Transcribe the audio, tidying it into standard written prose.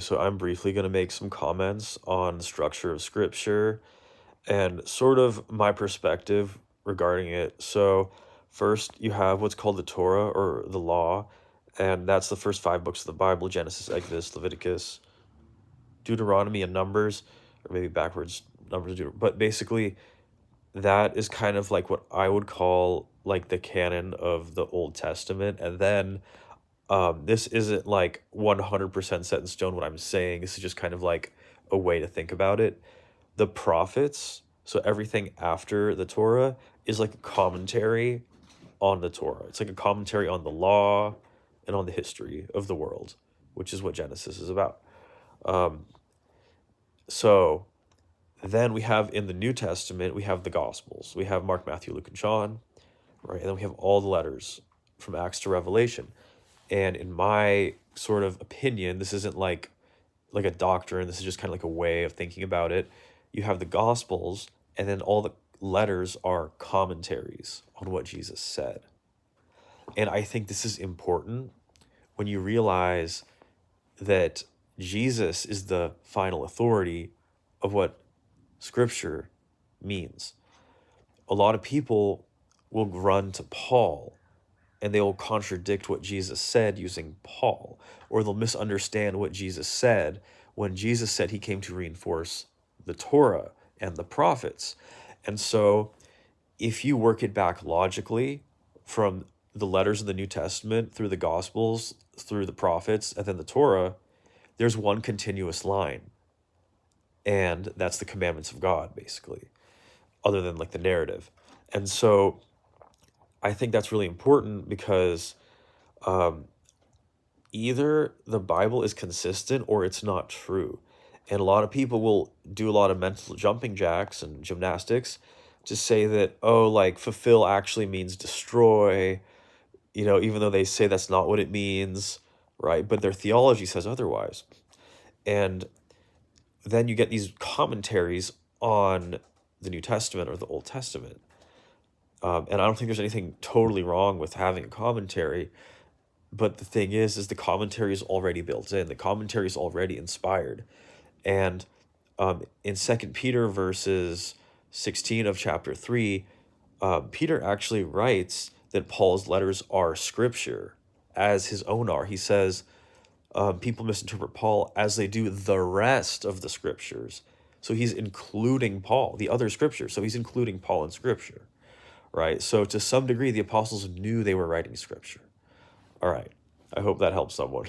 So I'm briefly going to make some comments on the structure of scripture and sort of my perspective regarding it. So first you have what's called the Torah or the law, and that's the first five books of the Bible: Genesis, Exodus, Leviticus, Deuteronomy, and Numbers, or maybe backwards, Numbers, but basically that is kind of like what I would call like the canon of the Old Testament. And then this isn't like 100% set in stone what I'm saying. This is just kind of like a way to think about it. The prophets, so everything after the Torah, is like a commentary on the Torah. It's like a commentary on the law and on the history of the world, which is what Genesis is about. Um, so then we have in the New Testament, we have the Gospels. We have Mark, Matthew, Luke, and John, right? And then we have all the letters from Acts to Revelation. And in my sort of opinion, this isn't like a doctrine. This is just kind of like a way of thinking about it. You have the Gospels, and then all the letters are commentaries on what Jesus said. And I think this is important when you realize that Jesus is the final authority of what Scripture means. A lot of people will run to Paul and they will contradict what Jesus said using Paul, or they'll misunderstand what Jesus said when Jesus said he came to reinforce the Torah and the prophets. And so if you work it back logically from the letters of the New Testament through the Gospels, through the prophets, and then the Torah, there's one continuous line. And that's the commandments of God, basically, other than like the narrative. And so I think that's really important because um, either the Bible is consistent or it's not true. And a lot of people will do a lot of mental jumping jacks and gymnastics to say that, oh, like fulfill actually means destroy, even though they say that's not what it means, right? But their theology says otherwise. And then you get these commentaries on the New Testament or the Old Testament. And I don't think there's anything totally wrong with having a commentary. But the thing is the commentary is already built in. The commentary is already inspired. And in Second Peter verses 16 of chapter 3, Peter actually writes that Paul's letters are scripture, as his own are. He says people misinterpret Paul as they do the rest of the scriptures. So he's including Paul, the other scriptures. So he's including Paul in scripture, right? So to some degree, the apostles knew they were writing scripture. All right. I hope that helps someone.